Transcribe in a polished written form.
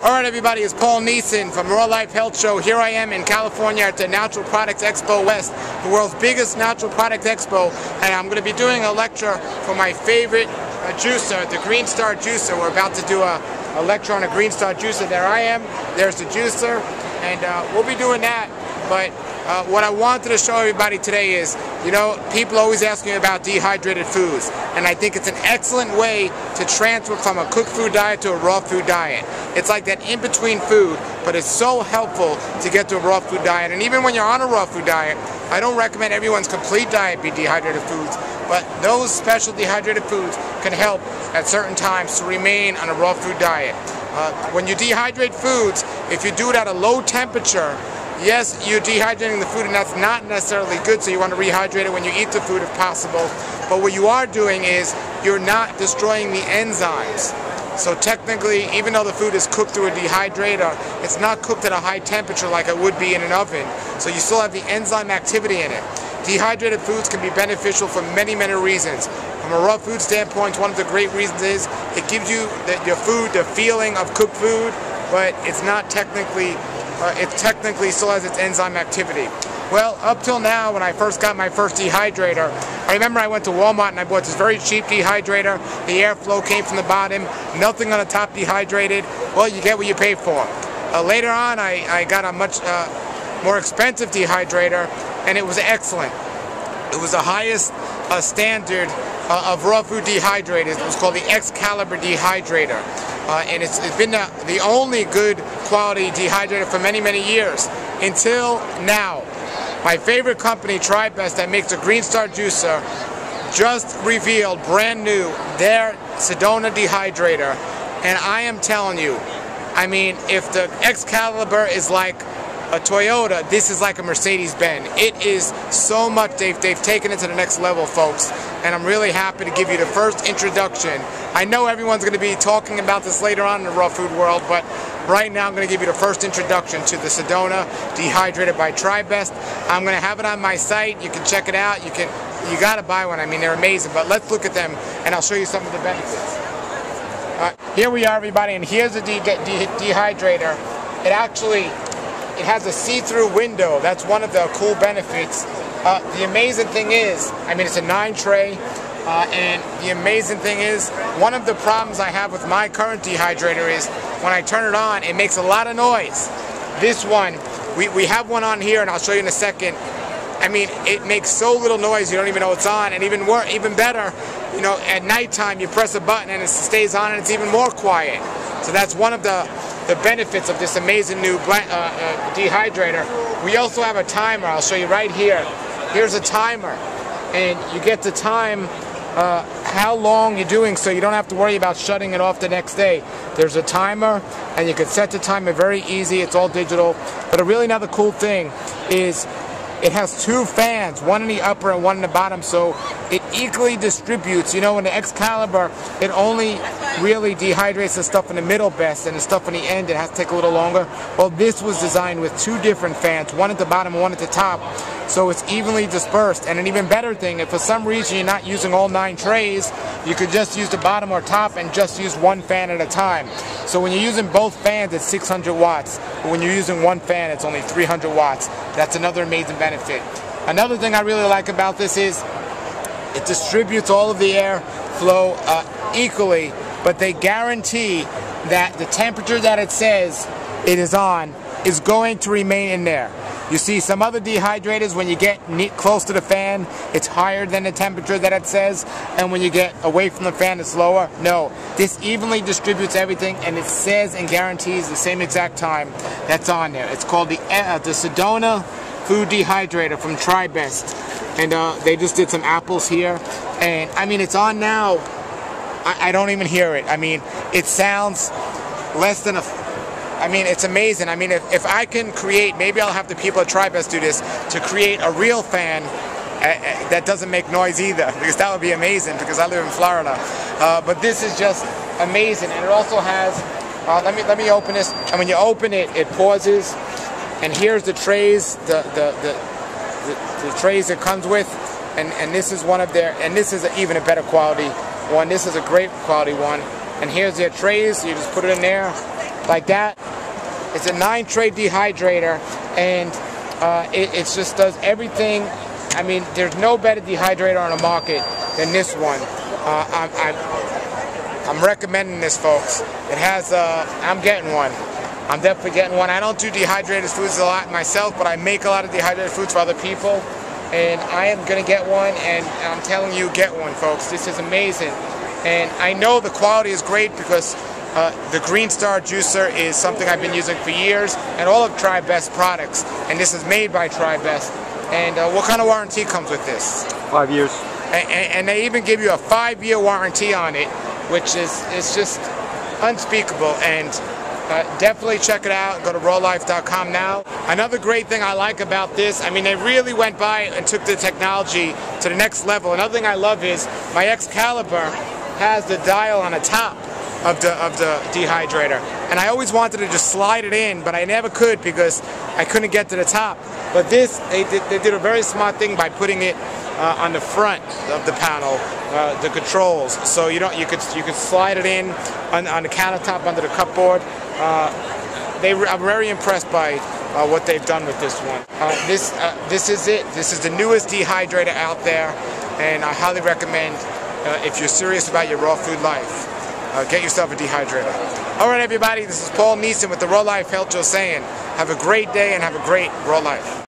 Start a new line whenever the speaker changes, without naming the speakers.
Alright everybody, it's Paul Nison from Raw Life Health Show. Here I am in California at the Natural Products Expo West, the world's biggest natural product expo, and I'm going to be doing a lecture for my favorite juicer, the Green Star Juicer. We're about to do a lecture on a Green Star Juicer. There I am, there's the juicer, and we'll be doing that. But what I wanted to show everybody today is, you know, people always ask me about dehydrated foods, and I think it's an excellent way to transfer from a cooked food diet to a raw food diet. It's like that in-between food, but it's so helpful to get to a raw food diet. And even when you're on a raw food diet, I don't recommend everyone's complete diet be dehydrated foods, but those special dehydrated foods can help at certain times to remain on a raw food diet. When you dehydrate foods, if you do it at a low temperature, yes, you're dehydrating the food, and that's not necessarily good, so you want to rehydrate it when you eat the food if possible. But what you are doing is you're not destroying the enzymes. So technically, even though the food is cooked through a dehydrator, it's not cooked at a high temperature like it would be in an oven. So you still have the enzyme activity in it. Dehydrated foods can be beneficial for many, many reasons. From a raw food standpoint, one of the great reasons is it gives you your food the feeling of cooked food, but it's not technically it technically still has its enzyme activity. Well, up till now, when I first got my first dehydrator, I remember I went to Walmart and I bought this very cheap dehydrator. The airflow came from the bottom, nothing on the top dehydrated. Well, you get what you pay for. Later on, I got a much more expensive dehydrator, and it was excellent. It was the highest standard of raw food dehydrators. It was called the Excalibur dehydrator. And it's been the only good quality dehydrator for many, many years, until now. My favorite company, Tribest, that makes a Green Star Juicer, just revealed brand new their Sedona Dehydrator. And I am telling you, I mean, if the Excalibur is like a Toyota, this is like a Mercedes-Benz. It is so much, they've taken it to the next level, folks, and I'm really happy to give you the first introduction. I know everyone's going to be talking about this later on in the raw food world, but right now I'm going to give you the first introduction to the Sedona Dehydrated by Tribest. I'm going to have it on my site. You can check it out. You got to buy one. I mean, they're amazing, but let's look at them, and I'll show you some of the benefits. Here we are, everybody, and here's the dehydrator. It has a see-through window. That's one of the cool benefits. The amazing thing is, I mean, it's a 9-tray, and the amazing thing is, one of the problems I have with my current dehydrator is when I turn it on, it makes a lot of noise. This one, we have one on here, and I'll show you in a second. I mean, it makes so little noise you don't even know it's on, and even better, you know, at nighttime you press a button and it stays on, and it's even more quiet. So that's one of the benefits of this amazing new dehydrator. We also have a timer. I'll show you right here. Here's a timer, and you get to time how long you're doing, so you don't have to worry about shutting it off the next day. There's a timer, and you can set the timer very easy. It's all digital. But really another cool thing is it has 2 fans, one in the upper and one in the bottom, so it equally distributes. You know, in the Excalibur, it only really dehydrates the stuff in the middle best, and the stuff in the end, it has to take a little longer. Well, this was designed with 2 different fans, one at the bottom and one at the top, so it's evenly dispersed. And an even better thing, if for some reason you're not using all 9 trays, you could just use the bottom or top and just use 1 fan at a time. So when you're using both fans, it's 600 watts, but when you're using 1 fan, it's only 300 watts. That's another amazing benefit. Another thing I really like about this is it distributes all of the air flow equally, but they guarantee that the temperature that it says it is on is going to remain in there. You see, some other dehydrators, when you get close to the fan, it's higher than the temperature that it says, and when you get away from the fan, it's lower. No, this evenly distributes everything, and it says and guarantees the same exact time that's on there. It's called the Sedona Food Dehydrator from Tribest, and they just did some apples here, and I mean, it's on now. I don't even hear it. I mean, it sounds less than I mean, it's amazing. I mean, if I can create, maybe I'll have the people at Tribest do this, to create a real fan that doesn't make noise either, because that would be amazing, because I live in Florida. But this is just amazing, and it also has, let me open this, and when you open it, it pauses, and here's the trays, the trays it comes with, and this is one of their, and this is even a better quality one. This is a great quality one, and here's their trays. You just put it in there, like that. It's a 9-tray dehydrator, and it just does everything. I mean, there's no better dehydrator on the market than this one. I'm recommending this, folks. It has, I'm getting one. I'm definitely getting one. I don't do dehydrated foods a lot myself, but I make a lot of dehydrated foods for other people. And I am going to get one, and I'm telling you, get one, folks. This is amazing. And I know the quality is great because the Green Star juicer is something I've been using for years, and all of Tribest products. And this is made by Tribest. And what kind of warranty comes with this?
5 years.
And they even give you a 5-year warranty on it, which is just unspeakable. And definitely check it out. Go to rawlife.com now. Another great thing I like about this, I mean, they really went by and took the technology to the next level. Another thing I love is my Excalibur has the dial on the top of the dehydrator, and I always wanted to just slide it in, but I never could because I couldn't get to the top. But this, they did a very smart thing by putting it on the front of the panel, the controls. So you could slide it in on the countertop under the cupboard. I'm very impressed by what they've done with this one. This is it. This is the newest dehydrator out there, and I highly recommend if you're serious about your raw food life, get yourself a dehydrator. All right, everybody, this is Nison with the Raw Life Health Show saying, have a great day and have a great raw life.